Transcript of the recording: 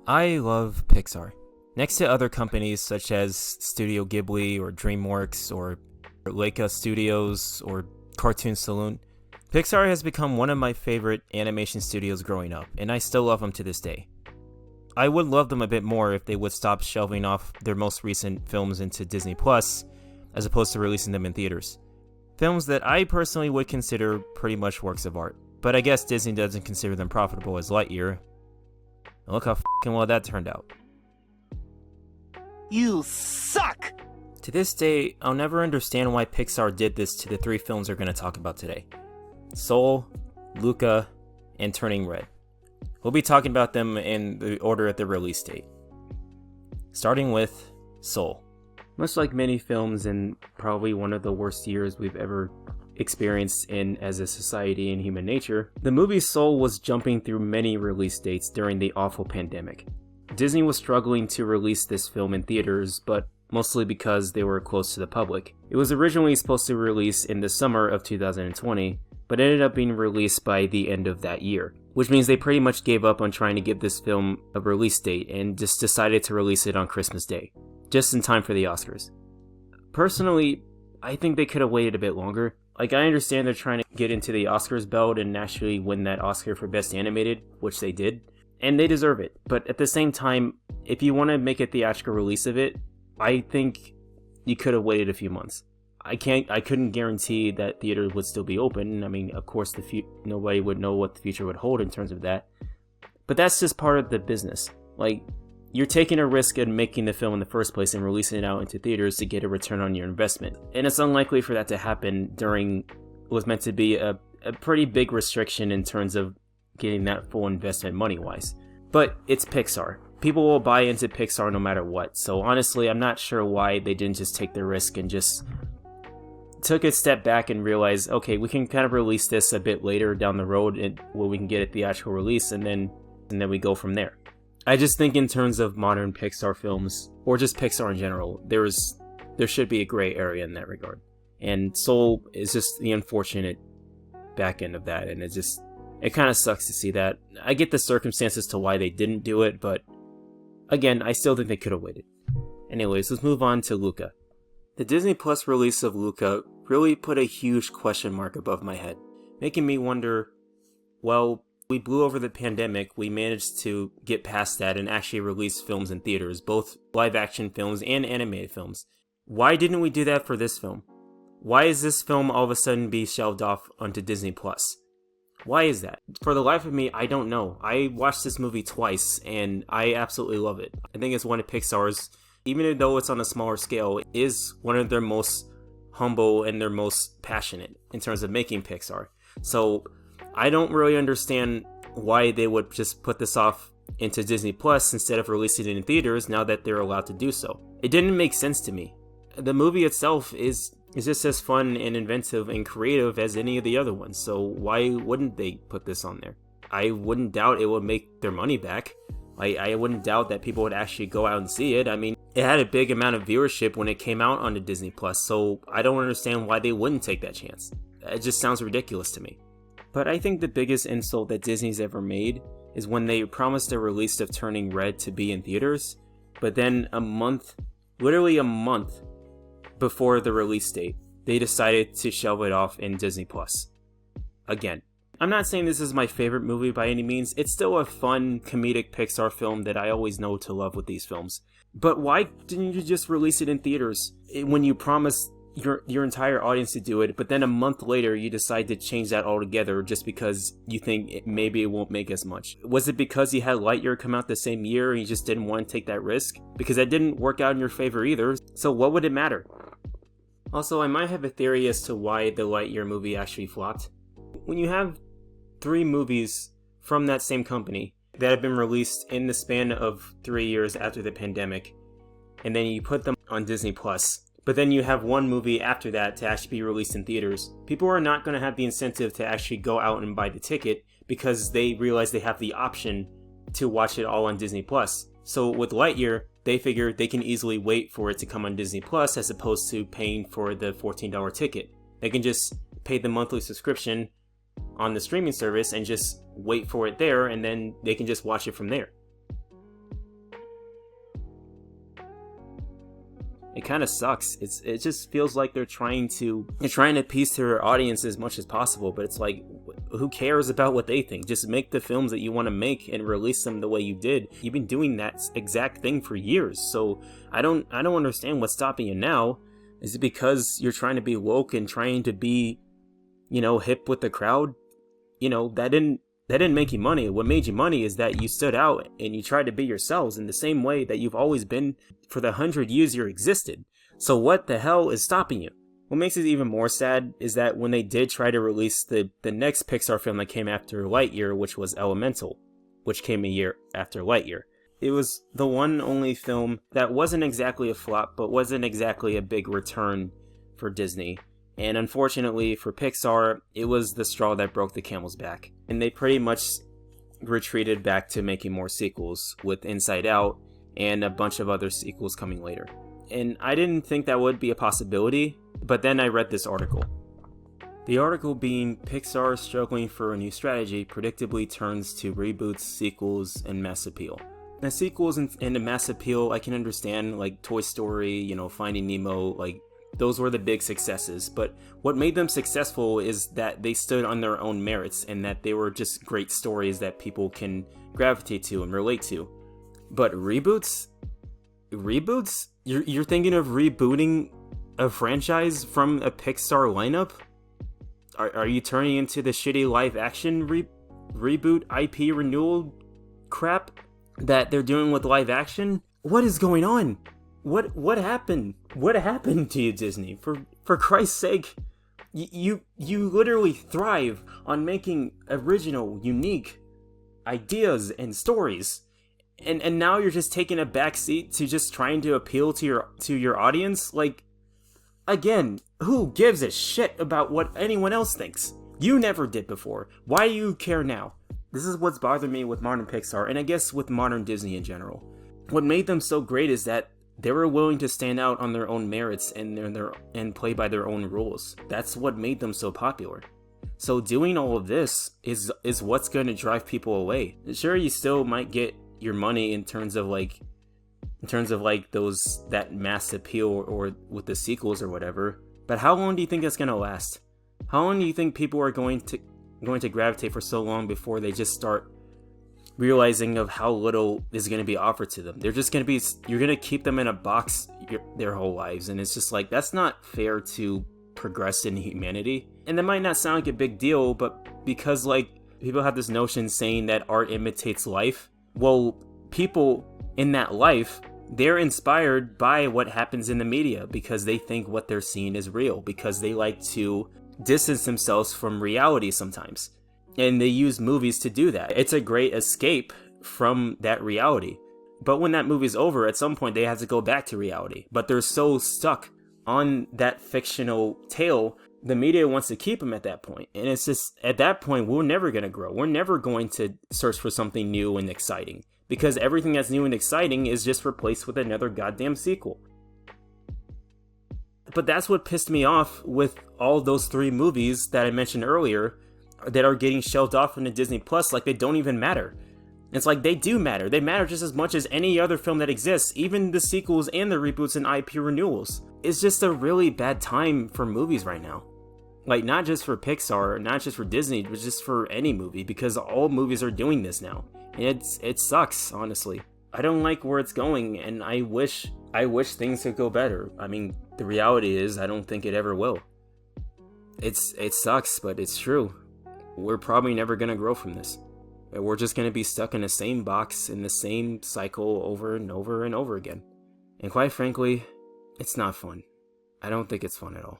I love Pixar. Next to other companies such as Studio Ghibli or DreamWorks or Leica Studios or Cartoon Saloon, Pixar has become one of my favorite animation studios growing up, and I still love them to this day. I would love them a bit more if they would stop shelving off their most recent films into Disney Plus, as opposed to releasing them in theaters. Films that I personally would consider pretty much works of art, but I guess Disney doesn't consider them profitable as Lightyear. And look how f***ing well that turned out. You suck! To this day, I'll never understand why Pixar did this to the three films we're going to talk about today. Soul, Luca, and Turning Red. We'll be talking about them in the order at the release date. Starting with Soul. Much like many films and probably one of the worst years we've ever experienced as a society and human nature, the movie Soul was jumping through many release dates during the awful pandemic. Disney was struggling to release this film in theaters, but mostly because they were close to the public. It was originally supposed to release in the summer of 2020, but ended up being released by the end of that year, which means they pretty much gave up on trying to give this film a release date and just decided to release it on Christmas Day, just in time for the Oscars. Personally, I think they could have waited a bit longer. I understand they're trying to get into the Oscars belt and actually win that Oscar for Best Animated, which they did, and they deserve it. But at the same time, if you want to make a theatrical release of it, I think you could have waited a few months. I couldn't guarantee that theaters would still be open. I mean, of course, nobody would know what the future would hold in terms of that. But that's just part of the business. You're taking a risk in making the film in the first place and releasing it out into theaters to get a return on your investment. And it's unlikely for that to happen during what was meant to be a pretty big restriction in terms of getting that full investment money-wise. But it's Pixar. People will buy into Pixar no matter what. So honestly, I'm not sure why they didn't just take the risk and just took a step back and realized, okay, we can kind of release this a bit later down the road where we can get a theatrical release and then we go from there. I just think in terms of modern Pixar films, or just Pixar in general, there should be a gray area in that regard. And Soul is just the unfortunate back end of that, and it kind of sucks to see that. I get the circumstances to why they didn't do it, but again, I still think they could have waited. Anyways, let's move on to Luca. The Disney Plus release of Luca really put a huge question mark above my head, making me wonder, well, we blew over the pandemic, we managed to get past that and actually release films in theaters, both live-action films and animated films. Why didn't we do that for this film? Why is this film all of a sudden be shelved off onto Disney Plus? Why is that? For the life of me, I don't know. I watched this movie twice, and I absolutely love it. I think it's one of Pixar's, even though it's on a smaller scale, is one of their most humble and their most passionate in terms of making Pixar. So I don't really understand why they would just put this off into Disney Plus instead of releasing it in theaters now that they're allowed to do so. It didn't make sense to me. The movie itself is just as fun and inventive and creative as any of the other ones, so why wouldn't they put this on there? I wouldn't doubt it would make their money back. I wouldn't doubt that people would actually go out and see it. I mean, it had a big amount of viewership when it came out onto Disney Plus, so I don't understand why they wouldn't take that chance. It just sounds ridiculous to me. But I think the biggest insult that Disney's ever made is when they promised a release of Turning Red to be in theaters, but then literally a month before the release date, they decided to shelve it off in Disney Plus. Again, I'm not saying this is my favorite movie by any means. It's still a fun, comedic Pixar film that I always know to love with these films. But why didn't you just release it in theaters when you promised your entire audience to do it, but then a month later you decide to change that altogether just because you think maybe it won't make as much? Was it because you had Lightyear come out the same year and you just didn't want to take that risk? Because that didn't work out in your favor either, so what would it matter? Also, I might have a theory as to why the Lightyear movie actually flopped. When you have 3 movies from that same company that have been released in the span of 3 years after the pandemic, and then you put them on Disney Plus, but then you have one movie after that to actually be released in theaters, people are not going to have the incentive to actually go out and buy the ticket because they realize they have the option to watch it all on Disney Plus. So with Lightyear, they figure they can easily wait for it to come on Disney Plus as opposed to paying for the $14 ticket. They can just pay the monthly subscription on the streaming service and just wait for it there, and then they can just watch it from there. It kind of sucks. It just feels like they're trying to appease to their audience as much as possible, but it's like, who cares about what they think? Just make the films that you want to make and release them the way you did. You've been doing that exact thing for years, so I don't understand what's stopping you now. Is it because you're trying to be woke and trying to be, hip with the crowd? That didn't make you money. What made you money is that you stood out and you tried to be yourselves in the same way that you've always been for the 100 years you existed. So what the hell is stopping you? What makes it even more sad is that when they did try to release the next Pixar film that came after Lightyear, which was Elemental, which came a year after Lightyear, it was the one only film that wasn't exactly a flop, but wasn't exactly a big return for Disney. And unfortunately for Pixar, it was the straw that broke the camel's back. And they pretty much retreated back to making more sequels, with Inside Out and a bunch of other sequels coming later. And I didn't think that would be a possibility, but then I read this article. The article being Pixar struggling for a new strategy predictably turns to reboots, sequels, and mass appeal. Now, sequels and the mass appeal, I can understand, like Toy Story, Finding Nemo, like those were the big successes. But what made them successful is that they stood on their own merits and that they were just great stories that people can gravitate to and relate to. But reboots? You're thinking of rebooting a franchise from a Pixar lineup? Are you turning into the shitty live action reboot IP renewal crap that they're doing with live action? What is going on? What happened? What happened to you, Disney? For Christ's sake, you literally thrive on making original, unique ideas and stories, and now you're just taking a back seat to just trying to appeal to your audience. Like, again, who gives a shit about what anyone else thinks? You never did before. Why do you care now? This is what's bothered me with modern Pixar, and I guess with modern Disney in general. What made them so great is that they were willing to stand out on their own merits and play by their own rules. That's what made them so popular. So doing all of this is what's going to drive people away. Sure, you still might get your money in terms of that mass appeal or with the sequels or whatever. But how long do you think that's going to last? How long do you think people are going to gravitate for so long before they just start realizing of how little is going to be offered to them? You're going to keep them in a box their whole lives, and it's just like, that's not fair to progress in humanity. And that might not sound like a big deal, but because like people have this notion saying that art imitates life, well, people in that life, they're inspired by what happens in the media because they think what they're seeing is real, because they like to distance themselves from reality sometimes. And they use movies to do that. It's a great escape from that reality. But when that movie's over, at some point they have to go back to reality. But they're so stuck on that fictional tale, the media wants to keep them at that point. And it's just, at that point, we're never going to grow. We're never going to search for something new and exciting. Because everything that's new and exciting is just replaced with another goddamn sequel. But that's what pissed me off with all those 3 movies that I mentioned earlier that are getting shelved off into Disney Plus like they don't even matter. It's like, they do matter. They matter just as much as any other film that exists, even the sequels and the reboots and IP renewals. It's just a really bad time for movies right now. Like, not just for Pixar, not just for Disney, but just for any movie, because all movies are doing this now. And it sucks, honestly. I don't like where it's going, and I wish things could go better. I mean, the reality is, I don't think it ever will. It sucks, but it's true. We're probably never going to grow from this. We're just going to be stuck in the same box, in the same cycle over and over and over again. And quite frankly, it's not fun. I don't think it's fun at all.